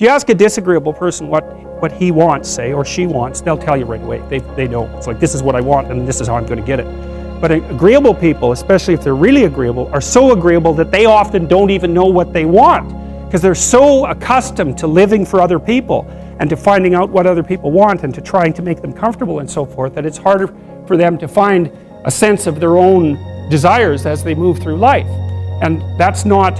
If you ask a disagreeable person what he wants, say, or she wants, they'll tell you right away. They know. It's like, this is what I want and this is how I'm going to get it. But agreeable people, especially if they're really agreeable, are so agreeable that they often don't even know what they want, because they're so accustomed to living for other people and to finding out what other people want and to trying to make them comfortable and so forth, that it's harder for them to find a sense of their own desires as they move through life. And that's not,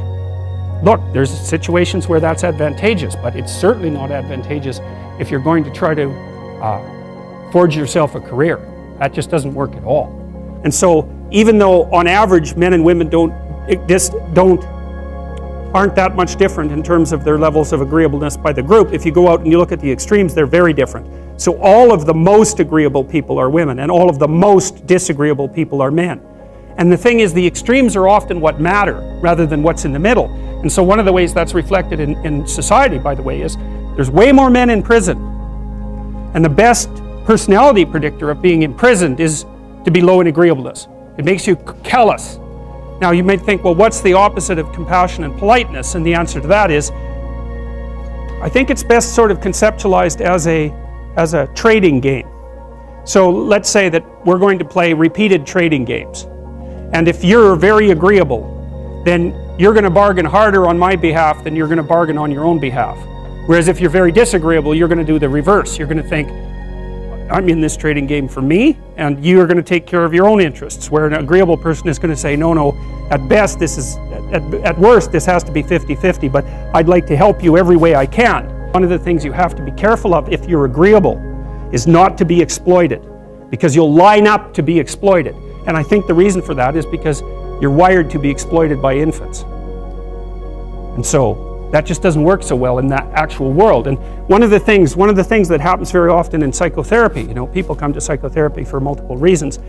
look, there's situations where that's advantageous, but it's certainly not advantageous if you're going to try to forge yourself a career. That just doesn't work at all. And so, even though on average men and women aren't that much different in terms of their levels of agreeableness by the group, if you go out and you look at the extremes, they're very different. So all of the most agreeable people are women, and all of the most disagreeable people are men. And the thing is, the extremes are often what matter rather than what's in the middle. And so one of the ways that's reflected in society, by the way, is there's way more men in prison. And the best personality predictor of being imprisoned is to be low in agreeableness. It makes you callous. Now you might think, well, what's the opposite of compassion and politeness? And the answer to that is, I think it's best sort of conceptualized as a trading game. So let's say that we're going to play repeated trading games. And if you're very agreeable, then you're going to bargain harder on my behalf than you're going to bargain on your own behalf. Whereas if you're very disagreeable, you're going to do the reverse. You're going to think, I'm in this trading game for me, and you're going to take care of your own interests. Where an agreeable person is going to say, no, at best this is, at worst this has to be 50-50, but I'd like to help you every way I can. One of the things you have to be careful of if you're agreeable is not to be exploited, because you'll line up to be exploited. And I think the reason for that is because you're wired to be exploited by infants. And so that just doesn't work so well in that actual world. And one of the things that happens very often in psychotherapy, people come to psychotherapy for multiple reasons,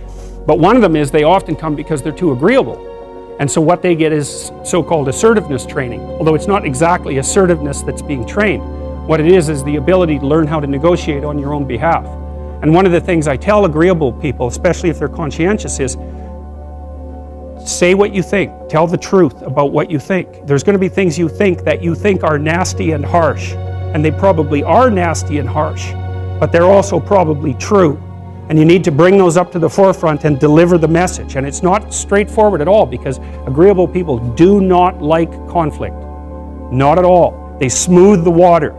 but one of them is they often come because they're too agreeable. And so what they get is so-called assertiveness training, although it's not exactly assertiveness that's being trained. What it is the ability to learn how to negotiate on your own behalf. And one of the things I tell agreeable people, especially if they're conscientious, is say what you think. Tell the truth about what you think. There's going to be things you think that you think are nasty and harsh, and they probably are nasty and harsh, but they're also probably true. And you need to bring those up to the forefront and deliver the message. And it's not straightforward at all, because agreeable people do not like conflict. Not at all. They smooth the water.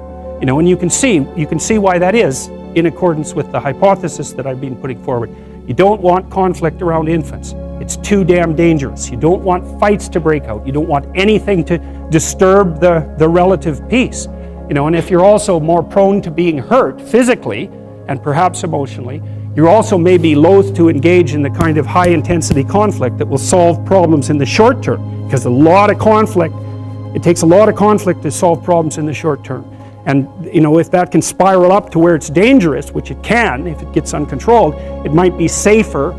And you can see why that is in accordance with the hypothesis that I've been putting forward. You don't want conflict around infants. It's too damn dangerous. You don't want fights to break out. You don't want anything to disturb the relative peace. And if you're also more prone to being hurt physically and perhaps emotionally, you're also maybe loath to engage in the kind of high-intensity conflict that will solve problems in the short term, because it takes a lot of conflict to solve problems in the short term. And if that can spiral up to where it's dangerous, which it can if it gets uncontrolled, it might be safer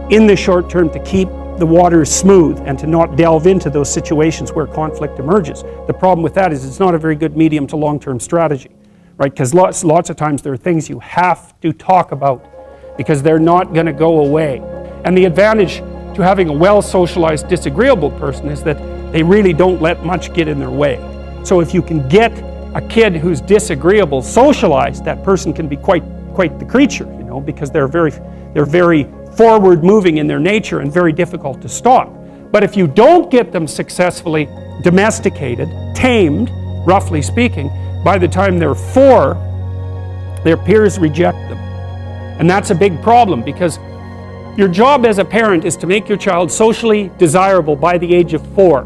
in the short term to keep the waters smooth and to not delve into those situations where conflict emerges. The problem with that is it's not a very good medium to long-term strategy, right? Because lots of times there are things you have to talk about because they're not going to go away. And the advantage to having a well-socialized disagreeable person is that they really don't let much get in their way. So if you can get a kid who's disagreeable socialized, that person can be quite the creature, because they're very forward-moving in their nature and very difficult to stop. But if you don't get them successfully domesticated, tamed, roughly speaking, by the time they're 4, their peers reject them. And that's a big problem, because your job as a parent is to make your child socially desirable by the age of 4.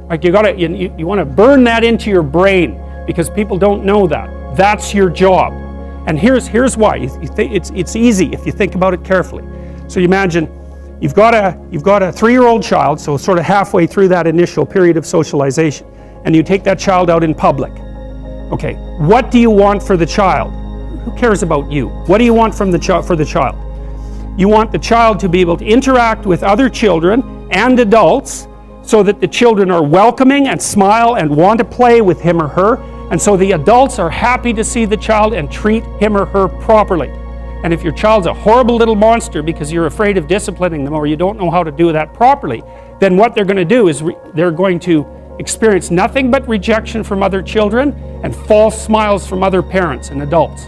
Like you want to burn that into your brain, because people don't know that. That's your job. And here's why. It's easy if you think about it carefully. So you imagine you've got a 3-year-old child, so sort of halfway through that initial period of socialization, and you take that child out in public. Okay, what do you want for the child? Who cares about you? What do you want for the child? You want the child to be able to interact with other children and adults so that the children are welcoming and smile and want to play with him or her, and so the adults are happy to see the child and treat him or her properly. And if your child's a horrible little monster because you're afraid of disciplining them or you don't know how to do that properly, then what they're going to do is they're going to experience nothing but rejection from other children and false smiles from other parents and adults.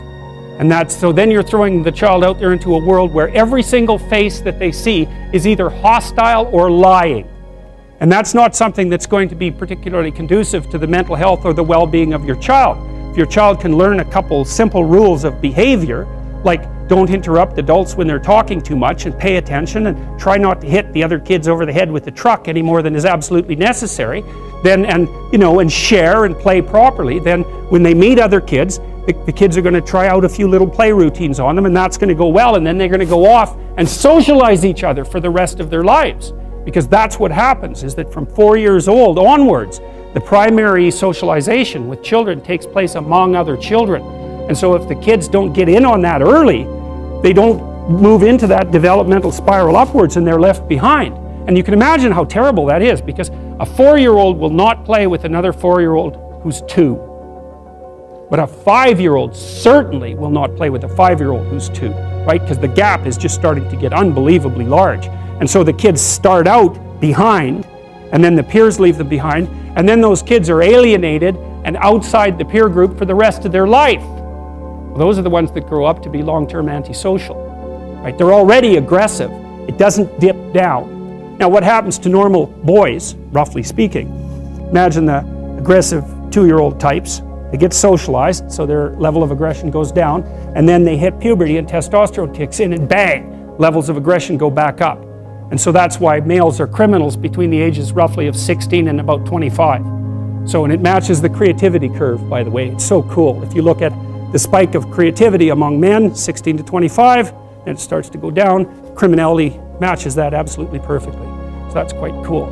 And so then you're throwing the child out there into a world where every single face that they see is either hostile or lying. And that's not something that's going to be particularly conducive to the mental health or the well-being of your child. If your child can learn a couple simple rules of behavior, like don't interrupt adults when they're talking too much and pay attention and try not to hit the other kids over the head with the truck any more than is absolutely necessary, and share and play properly, then when they meet other kids, the kids are going to try out a few little play routines on them, and that's going to go well, and then they're going to go off and socialize each other for the rest of their lives. Because that's what happens, is that from 4 years old onwards, the primary socialization with children takes place among other children. And so if the kids don't get in on that early, they don't move into that developmental spiral upwards and they're left behind. And you can imagine how terrible that is, because a 4-year-old will not play with another 4-year-old who's 2. But a 5-year-old certainly will not play with a 5-year-old who's 2, right? Because the gap is just starting to get unbelievably large. And so the kids start out behind, and then the peers leave them behind, and then those kids are alienated and outside the peer group for the rest of their life. Well, those are the ones that grow up to be long-term antisocial, right? They're already aggressive. It doesn't dip down. Now, what happens to normal boys, roughly speaking? Imagine the aggressive 2-year-old types. They get socialized, so their level of aggression goes down, and then they hit puberty and testosterone kicks in, and bang, levels of aggression go back up. And so that's why males are criminals between the ages roughly of 16 and about 25. And it matches the creativity curve, by the way. It's so cool. If you look at the spike of creativity among men, 16 to 25, then it starts to go down. Criminality matches that absolutely perfectly. So that's quite cool.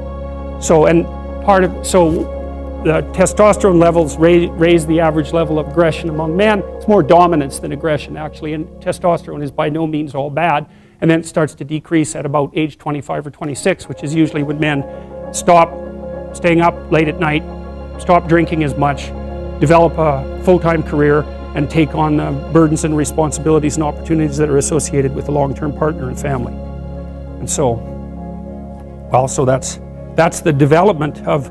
The testosterone levels raise the average level of aggression among men. It's more dominance than aggression, actually, and testosterone is by no means all bad. And then it starts to decrease at about age 25 or 26, which is usually when men stop staying up late at night, stop drinking as much, develop a full-time career, and take on the burdens and responsibilities and opportunities that are associated with a long-term partner and family. And so that's the development of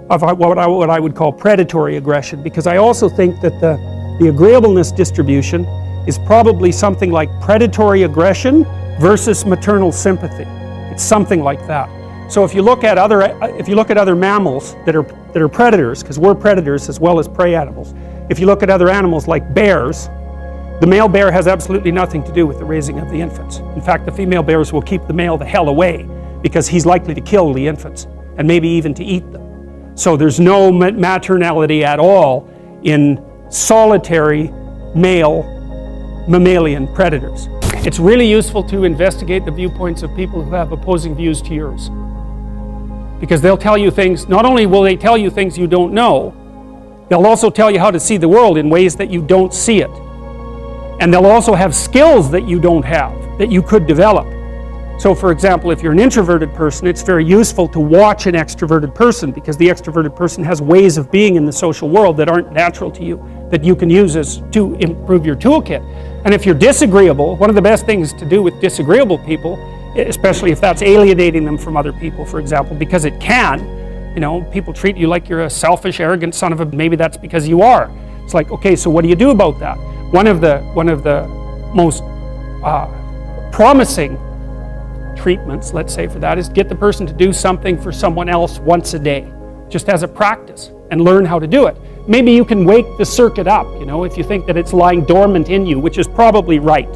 what I would call predatory aggression, because I also think that the agreeableness distribution is probably something like predatory aggression versus maternal sympathy. It's something like that. So if you look at other mammals that are predators, because we're predators as well as prey animals, if you look at other animals like bears, the male bear has absolutely nothing to do with the raising of the infants. In fact, the female bears will keep the male the hell away because he's likely to kill the infants and maybe even to eat them. So there's no maternality at all in solitary male mammalian predators. It's really useful to investigate the viewpoints of people who have opposing views to yours, because they'll tell you things. Not only will they tell you things you don't know, they'll also tell you how to see the world in ways that you don't see it. And they'll also have skills that you don't have, that you could develop. So for example, if you're an introverted person, it's very useful to watch an extroverted person, because the extroverted person has ways of being in the social world that aren't natural to you, that you can use to improve your toolkit. And if you're disagreeable, one of the best things to do with disagreeable people, especially if that's alienating them from other people, for example, because it can, people treat you like you're a selfish, arrogant son of a, maybe that's because you are. It's like, okay, so what do you do about that? One of the most promising treatments, let's say, for that is get the person to do something for someone else once a day, just as a practice, and learn how to do it. Maybe you can wake the circuit up, if you think that it's lying dormant in you, which is probably right.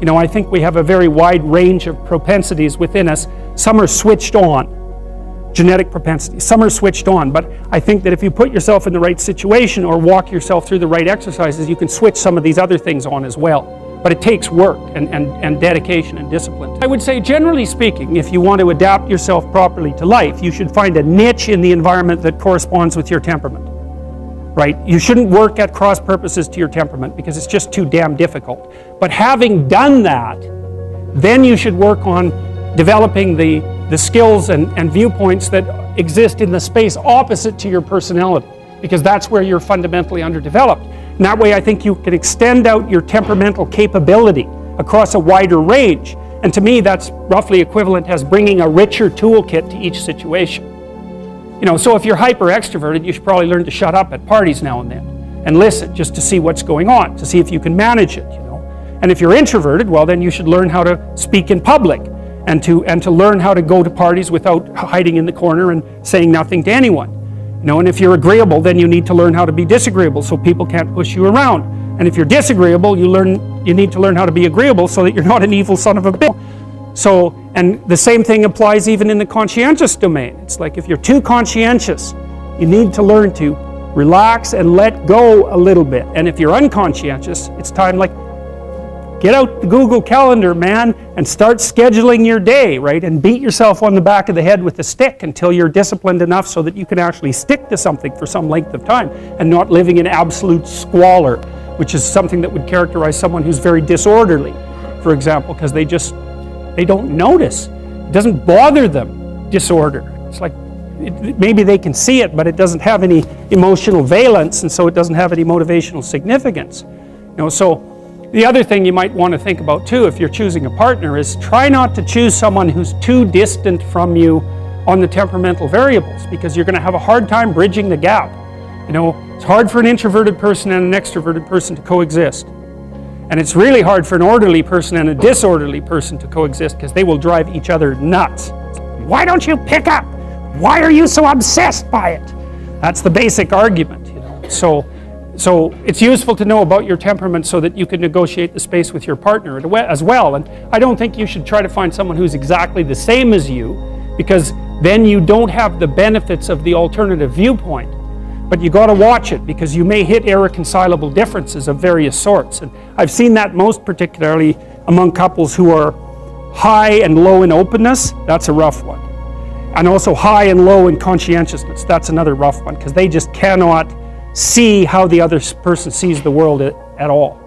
I think we have a very wide range of propensities within us. Some are switched on, genetic propensities. Some are switched on, but I think that if you put yourself in the right situation or walk yourself through the right exercises, you can switch some of these other things on as well. But it takes work and dedication and discipline. I would say, generally speaking, if you want to adapt yourself properly to life, you should find a niche in the environment that corresponds with your temperament. Right? You shouldn't work at cross purposes to your temperament because it's just too damn difficult. But having done that, then you should work on developing the skills and viewpoints that exist in the space opposite to your personality, because that's where you're fundamentally underdeveloped. And that way I think you can extend out your temperamental capability across a wider range. And to me, that's roughly equivalent as bringing a richer toolkit to each situation. So if you're hyper extroverted, you should probably learn to shut up at parties now and then and listen just to see what's going on, to see if you can manage it. And if you're introverted, well, then you should learn how to speak in public and to learn how to go to parties without hiding in the corner and saying nothing to anyone. And if you're agreeable, then you need to learn how to be disagreeable so people can't push you around. And if you're disagreeable, you need to learn how to be agreeable so that you're not an evil son of a bitch. So, and the same thing applies even in the conscientious domain. It's like if you're too conscientious, you need to learn to relax and let go a little bit. And if you're unconscientious, it's time get out the Google Calendar, man, and start scheduling your day, right? And beat yourself on the back of the head with a stick until you're disciplined enough so that you can actually stick to something for some length of time and not living in absolute squalor, which is something that would characterize someone who's very disorderly, for example, because they don't notice. It doesn't bother them, disorder. It's like maybe they can see it, but it doesn't have any emotional valence, and so it doesn't have any motivational significance. So the other thing you might want to think about too, if you're choosing a partner, is try not to choose someone who's too distant from you on the temperamental variables, because you're going to have a hard time bridging the gap. It's hard for an introverted person and an extroverted person to coexist. And it's really hard for an orderly person and a disorderly person to coexist, because they will drive each other nuts. Why don't you pick up? Why are you so obsessed by it? That's the basic argument. So it's useful to know about your temperament so that you can negotiate the space with your partner as well. And I don't think you should try to find someone who's exactly the same as you, because then you don't have the benefits of the alternative viewpoint. But you got to watch it, because you may hit irreconcilable differences of various sorts. And I've seen that most particularly among couples who are high and low in openness. That's a rough one. And also high and low in conscientiousness. That's another rough one, because they just cannot see how the other person sees the world at all.